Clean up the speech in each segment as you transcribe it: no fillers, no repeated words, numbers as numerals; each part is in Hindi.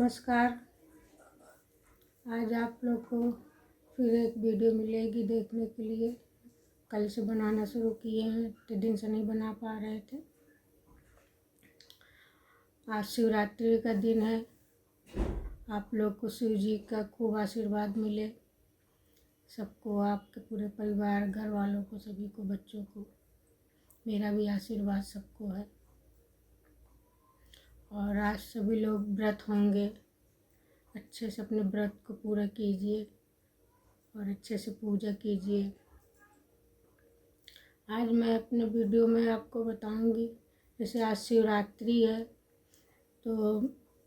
नमस्कार। आज आप लोग को फिर एक वीडियो मिलेगी देखने के लिए। कल से बनाना शुरू किए हैं तो दिन से नहीं बना पा रहे थे। आज शिवरात्रि का दिन है। आप लोग को शिव जी का खूब आशीर्वाद मिले, सबको, आपके पूरे परिवार, घर वालों को, सभी को, बच्चों को मेरा भी आशीर्वाद सबको है। और आज सभी लोग व्रत होंगे, अच्छे से अपने व्रत को पूरा कीजिए और अच्छे से पूजा कीजिए। आज मैं अपने वीडियो में आपको बताऊंगी, जैसे आज शिवरात्रि है तो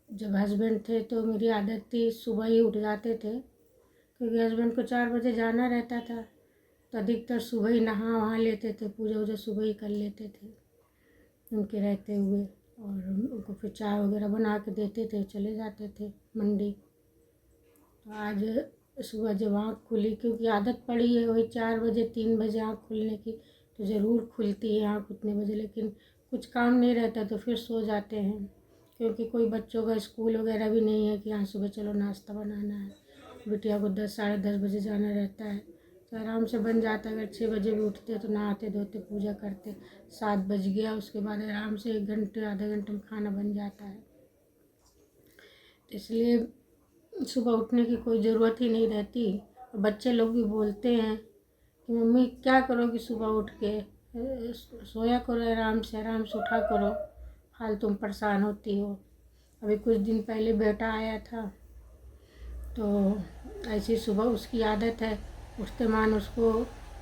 जब हस्बैंड थे तो मेरी आदत थी सुबह ही उठ जाते थे, क्योंकि हस्बैंड को 4 बजे जाना रहता था तो अधिकतर सुबह ही नहा वहा लेते थे, पूजा वूजा सुबह ही कर लेते थे उनके रहते हुए। और उनको फिर चाय वगैरह बना के देते थे, चले जाते थे मंडी। तो आज सुबह जब आँख खुली, क्योंकि आदत पड़ी है वही 4 बजे 3 बजे आँख खुलने की, तो ज़रूर खुलती है आँख उतने बजे, लेकिन कुछ काम नहीं रहता तो फिर सो जाते हैं, क्योंकि कोई बच्चों का स्कूल वगैरह भी नहीं है कि हाँ सुबह चलो नाश्ता बनाना है। बिटिया को 10 साढ़े 10 बजे जाना रहता है तो आराम से बन जाता है। अगर 6 बजे भी उठते तो नहाते धोते पूजा करते, 7 बज गया, उसके बाद आराम से 1 घंटे आधे घंटे में खाना बन जाता है। इसलिए सुबह उठने की कोई ज़रूरत ही नहीं रहती। बच्चे लोग भी बोलते हैं कि मम्मी क्या करोगी सुबह उठ के, सोया करो आराम से उठा करो, हाल तुम परेशान होती हो। अभी कुछ दिन पहले बेटा आया था तो ऐसी सुबह उसकी आदत है, उठते मान उसको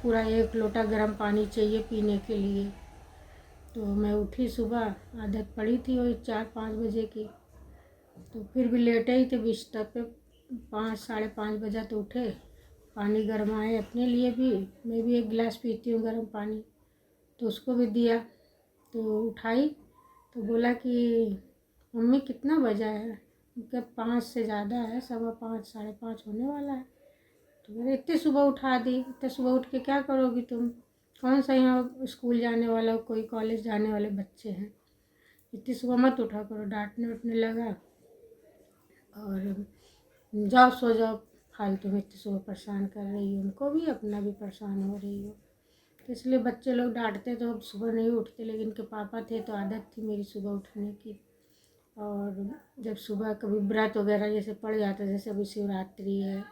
पूरा 1 लोटा गर्म पानी चाहिए पीने के लिए। तो मैं उठी सुबह, आदत पड़ी थी वही 4-5 बजे की, तो फिर भी लेटे ही थे बिस्तर पे। 5 साढ़े 5 बजा तो उठे, पानी गरमाए अपने लिए भी, मैं भी 1 गिलास पीती हूँ गर्म पानी, तो उसको भी दिया। तो उठाई तो बोला कि मम्मी कितना बजा है, क्या 5 से ज़्यादा है, 5:15 साढ़े 5 होने वाला है। तो मैंने इतने सुबह उठा दी, इतने सुबह उठ के क्या करोगी तुम, कौन सा यहाँ स्कूल जाने वाला, कोई कॉलेज जाने वाले बच्चे हैं, इतनी सुबह मत उठा करो। डांटने उठने लगा और जाओ सो जाओ, फालतू में इतनी सुबह परेशान कर रही हो, उनको भी अपना भी परेशान हो रही हो। तो इसलिए बच्चे लोग डांटते तो अब सुबह नहीं उठते, लेकिन इनके पापा थे तो आदत थी मेरी सुबह उठने की। और जब सुबह कभी व्रत वगैरह जैसे पड़ जाता है, जैसे अभी शिवरात्रि है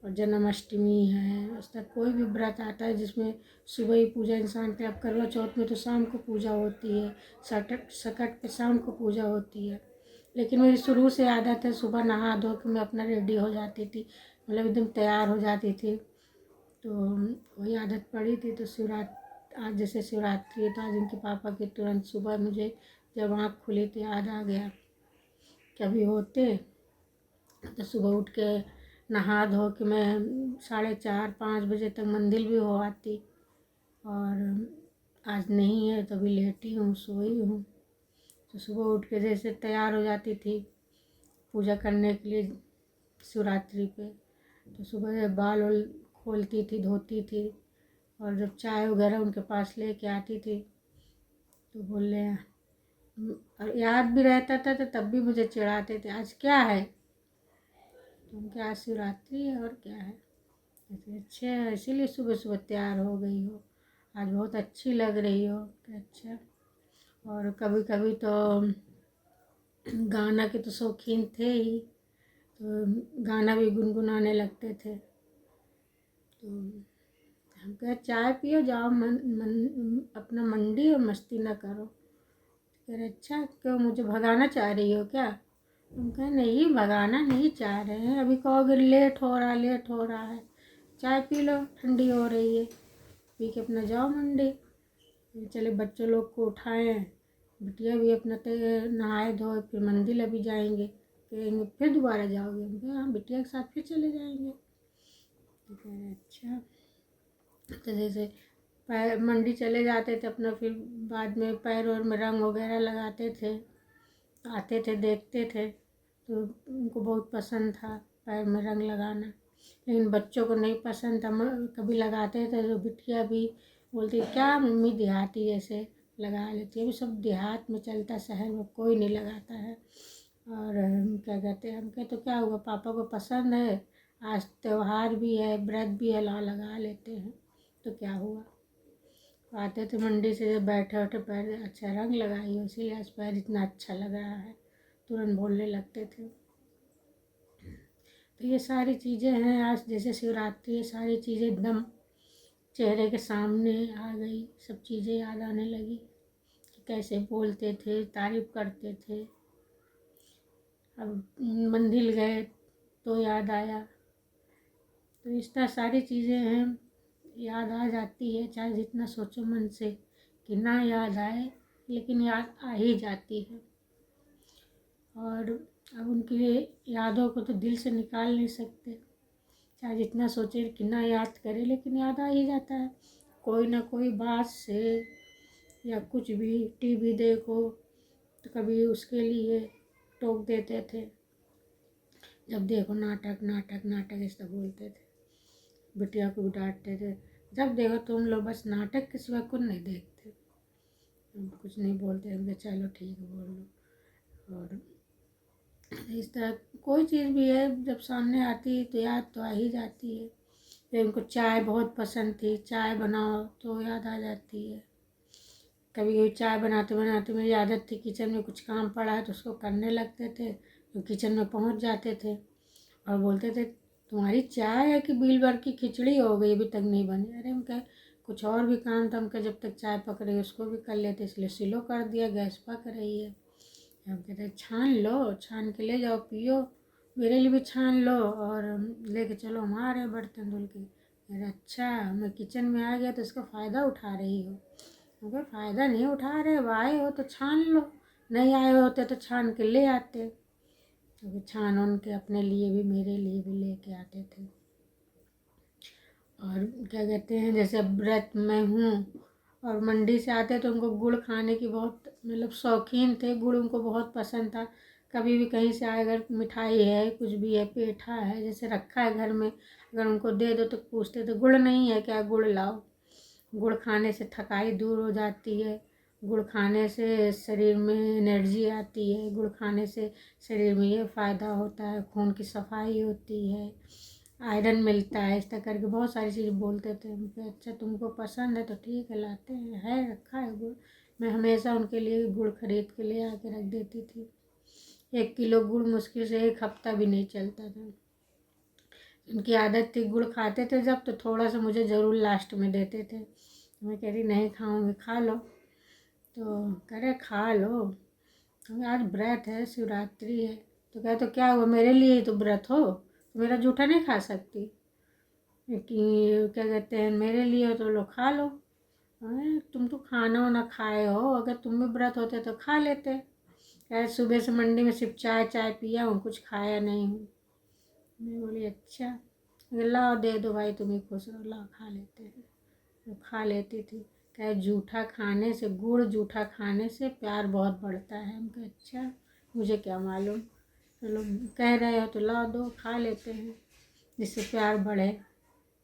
और जन्माष्टमी है, उस तक कोई भी व्रत आता है जिसमें सुबह ही पूजा इंसान के, अब करवा चौथ में तो शाम को पूजा होती है, सकट पे शाम को पूजा होती है, लेकिन मेरी शुरू से आदत है सुबह नहा धो के मैं अपना रेडी हो जाती थी, मतलब एकदम तैयार हो जाती थी। तो वही आदत पड़ी थी। तो आज जैसे शिवरात्रि है तो आज इनके पापा के तुरंत सुबह मुझे जब आँख खुली तो याद आ गया, कभी होते तो सुबह उठ के नहा धो के मैं 4:30-5 बजे तक मंदिर भी हो आती, और आज नहीं है तो अभी लेटी हूँ, सोई हूँ। तो सुबह उठ के जैसे तैयार हो जाती थी पूजा करने के लिए शिवरात्रि पे, तो सुबह बाल वाल खोलती थी, धोती थी, और जब चाय वगैरह उनके पास लेके आती थी तो बोले, और याद भी रहता था तो तब भी मुझे चिढ़ाते थे, आज क्या है, तो उनके आज शिवरात्रि है और क्या है। अच्छा है, इसीलिए सुबह सुबह तैयार हो गई हो, आज बहुत अच्छी लग रही हो। अच्छा, और कभी कभी तो गाना के तो शौकीन थे ही, तो गाना भी गुनगुनाने लगते थे। तो हम कहे चाय पियो, जाओ अपना मंडी और मस्ती ना करो। कह रहे अच्छा क्यों, मुझे भगाना चाह रही हो क्या। हम कहे नहीं, भगाना नहीं चाह रहे हैं, अभी कहोगे लेट हो रहा है, चाय पी लो, ठंडी हो रही है, पी के अपना जाओ मंडी। चले बच्चों लोग को उठाएं, बिटिया भी अपना नहाए धोए फिर मंदिर अभी जाएंगे, कहेंगे फिर दोबारा जाओगे, हम कहे हाँ बिटिया के साथ फिर चले जाएंगे। तो कह रहे अच्छा। तो जैसे पैर मंडी चले जाते थे अपना, फिर बाद में पैर और में रंग वगैरह लगाते थे, आते थे देखते थे तो उनको बहुत पसंद था पैर में रंग लगाना, लेकिन बच्चों को नहीं पसंद था। कभी लगाते थे तो बिटिया भी बोलती क्या मम्मी देहाती जैसे लगा लेती है, अभी सब देहात में चलता, शहर में कोई नहीं लगाता है। और क्या कहते हैं, हम कहे तो क्या हुआ, पापा को पसंद है, आज त्योहार भी है, व्रत भी है, ला लगा लेते हैं, तो क्या हुआ। आते थे मंडी से, जब बैठे उठे पैर अच्छा रंग लगाई हो, इसीलिए आज पैर इतना अच्छा लग रहा है, तुरंत बोलने लगते थे। तो ये सारी चीज़ें हैं, आज जैसे शिवरात्रि, ये सारी चीज़ें एकदम चेहरे के सामने आ गई, सब चीज़ें याद आने लगी कि कैसे बोलते थे, तारीफ करते थे। अब मंदिर गए तो याद आया, तो इस तरह सारी चीज़ें हैं, याद आ जाती है, चाहे जितना सोचो मन से कि ना याद आए, लेकिन याद आ ही जाती है। और अब उनकी यादों को तो दिल से निकाल नहीं सकते, चाहे जितना सोचे कि ना याद करे, लेकिन याद आ ही जाता है। कोई ना कोई बात से या कुछ भी, टीवी देखो तो कभी उसके लिए टोक देते थे, जब देखो नाटक नाटक नाटक ऐसा बोलते थे। बिटिया को भी डांटते थे, जब देखो तुम लोग बस नाटक के सिवा कुछ नहीं देखते। हम कुछ नहीं बोलते, हम चलो ठीक है बोल लो। और इस तरह कोई चीज़ भी है जब सामने आती है तो याद तो आ ही जाती है। फिर उनको चाय बहुत पसंद थी, चाय बनाओ तो याद आ जाती है। कभी कभी चाय बनाते बनाते मेरी आदत थी, किचन में कुछ काम पड़ा है तो उसको करने लगते थे, तो किचन में पहुंच जाते थे और बोलते थे तुम्हारी चाय है कि बील भर की खिचड़ी हो गई अभी तक नहीं बनी। अरे हम कहे कुछ और भी काम था, हम कहे जब तक चाय पक रही है उसको भी कर लेते, इसलिए स्लो कर दिया, गैस पक रही है। हम कहते छान लो, छान के ले जाओ पियो, मेरे लिए भी छान लो और लेके चलो हम आ रहे हैं बर्तन धुल के। अरे अच्छा, मैं किचन में आ गया तो इसका फ़ायदा उठा रही हो। अगर फ़ायदा नहीं उठा रहे, अब आए हो तो छान लो, नहीं आए होते तो छान के ले आते। तो फिर छान उन के अपने लिए भी मेरे लिए भी लेके आते थे। और क्या कहते हैं, जैसे व्रत में हूँ और मंडी से आते तो उनको गुड़ खाने की बहुत मतलब शौकीन थे, गुड़ उनको बहुत पसंद था। कभी भी कहीं से आए, अगर मिठाई है, कुछ भी है, पेठा है, जैसे रखा है घर में, अगर उनको दे दो तो पूछते थे गुड़ नहीं है क्या, गुड़ लाओ। गुड़ खाने से थकाई दूर हो जाती है, गुड़ खाने से शरीर में एनर्जी आती है, गुड़ खाने से शरीर में ये फ़ायदा होता है, खून की सफाई होती है, आयरन मिलता है, इस तरह करके बहुत सारी चीज़ बोलते थे। उनके अच्छा तुमको पसंद है तो ठीक है लाते हैं, है रखा है गुड़। मैं हमेशा उनके लिए गुड़ खरीद के ले आके रख देती थी। 1 किलो गुड़ मुश्किल से 1 हफ्ता भी नहीं चलता था। उनकी आदत थी, गुड़ खाते थे जब तो थोड़ा सा मुझे ज़रूर लास्ट में देते थे। मैं कह रही नहीं खाऊंगी, खा लो, तो कह रहे खा लो, तो आज व्रत है, शिवरात्रि है। तो कहे तो क्या हुआ, मेरे लिए ही तो व्रत हो, तो मेरा जूठा नहीं खा सकती कि क्या कहते हैं, मेरे लिए हो तो लो खा लो। तुम तो खाना वाना खाए हो, अगर तुम भी व्रत होते तो खा लेते। कहे सुबह से मंडी में सिर्फ चाय चाय पिया हूँ, कुछ खाया नहीं हूँ। मैं बोली अच्छा, लाओ दे दो भाई, तुम ही खुश रहो, लाओ खा लेते हैं। तो खा लेती थी। कहे जूठा खाने से, गुड़ जूठा खाने से प्यार बहुत बढ़ता है। हम कहे अच्छा, मुझे क्या मालूम, चलो कह रहे हो तो लाओ दो, खा लेते हैं, जिससे प्यार बढ़े।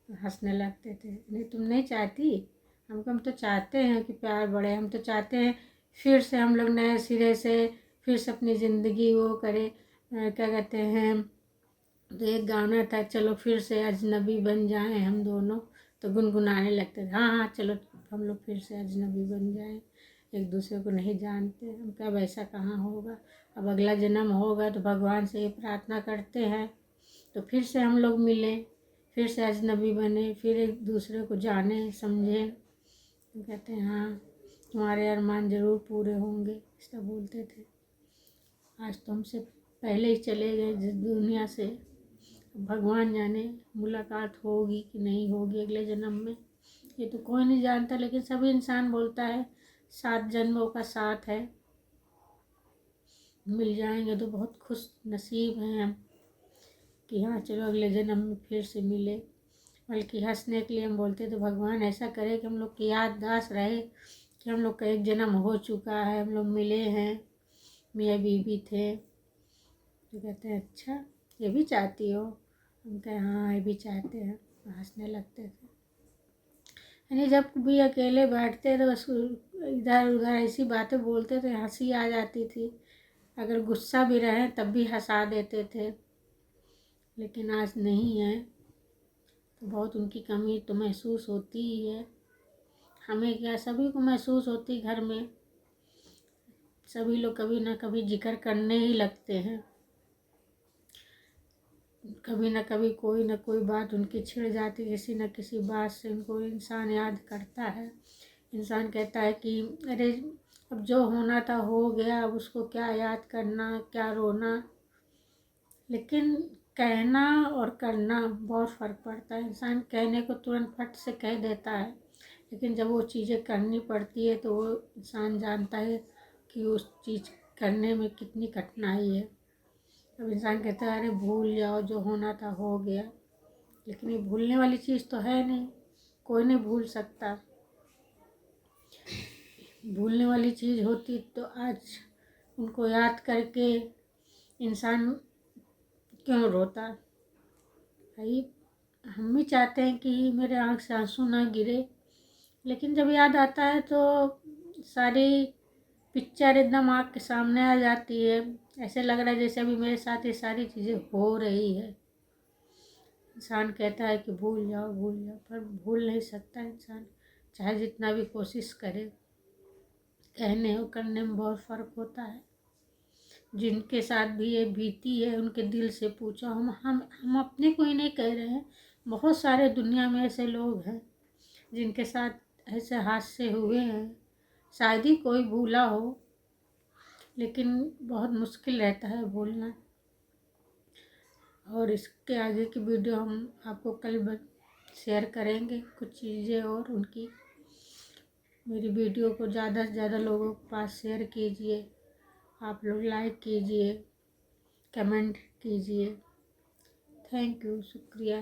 तो हंसने लगते थे, नहीं तुम नहीं चाहती, हम तो चाहते हैं कि प्यार बढ़े, हम तो चाहते हैं फिर से हम लोग नए सिरे से फिर से अपनी ज़िंदगी वो करें। क्या कहते हैं, तो एक गाना था, चलो फिर से अजनबी बन जाएं हम दोनों, तो गुनगुनाने लगते थे, हाँ हाँ चलो हम लोग फिर से अजनबी बन जाएं, एक दूसरे को नहीं जानते। हम क्या वैसा कहाँ होगा, अब अगला जन्म होगा तो भगवान से ये प्रार्थना करते हैं तो फिर से हम लोग मिलें, फिर से अजनबी बने, फिर एक दूसरे को जाने समझें। तो कहते हैं हाँ तुम्हारे अरमान ज़रूर पूरे होंगे, ऐसा बोलते थे। आज तो हमसे पहले ही चले गए जिस दुनिया से, भगवान जाने मुलाकात होगी कि नहीं होगी अगले जन्म में, ये तो कोई नहीं जानता। लेकिन सभी इंसान बोलता है 7 जन्मों का साथ है, मिल जाएंगे तो बहुत खुश नसीब हैं हम कि हाँ चलो अगले जन्म में फिर से मिले। बल्कि हंसने के लिए हम बोलते थे भगवान ऐसा करे कि हम लोग की याददाश्त रहे कि हम लोग का एक जन्म हो चुका है, हम लोग मिले हैं, मियाँ बीवी थे। तो कहते हैं अच्छा ये भी चाहती हो, हम कहे हाँ ये भी चाहते हैं, हंसने लगते थे। यानी जब भी अकेले बैठते थे बस इधर उधर ऐसी बातें बोलते थे, हंसी आ जाती थी। अगर गुस्सा भी रहे तब भी हंसा देते थे, लेकिन आज नहीं है। तो बहुत उनकी कमी तो महसूस होती ही है, हमें क्या सभी को महसूस होती। घर में सभी लोग कभी ना कभी जिक्र करने ही लगते हैं, कभी ना कभी कोई ना कोई बात उनकी छिड़ जाती, किसी न किसी बात से उनको इंसान याद करता है। इंसान कहता है कि अरे अब जो होना था हो गया, अब उसको क्या याद करना, क्या रोना। लेकिन कहना और करना बहुत फ़र्क पड़ता है। इंसान कहने को तुरंत फट से कह देता है, लेकिन जब वो चीज़ें करनी पड़ती है तो वो इंसान जानता है कि उस चीज़ करने में कितनी कठिनाई है। अब इंसान कहता है अरे भूल जाओ, जो होना था हो गया, लेकिन ये भूलने वाली चीज़ तो है नहीं, कोई नहीं भूल सकता। भूलने वाली चीज़ होती तो आज उनको याद करके इंसान क्यों रोता। भाई हम भी चाहते हैं कि मेरे आँख से आंसू ना गिरे, लेकिन जब याद आता है तो सारी पिक्चर एकदम आँख के सामने आ जाती है। ऐसे लग रहा है जैसे अभी मेरे साथ ये सारी चीज़ें हो रही है। इंसान कहता है कि भूल जाओ भूल जाओ, पर भूल नहीं सकता इंसान, चाहे जितना भी कोशिश करे। कहने और करने में बहुत फ़र्क होता है। जिनके साथ भी ये बीती है उनके दिल से पूछो। हम अपने को ही नहीं कह रहे हैं, बहुत सारे दुनिया में ऐसे लोग हैं जिनके साथ ऐसे हादसे हुए हैं। शायद ही कोई भूला हो, लेकिन बहुत मुश्किल रहता है भूलना। और इसके आगे की वीडियो हम आपको कल शेयर करेंगे, कुछ चीज़ें और उनकी। मेरी वीडियो को ज़्यादा से ज़्यादा लोगों के पास शेयर कीजिए, आप लोग लाइक कीजिए, कमेंट कीजिए। थैंक यू, शुक्रिया।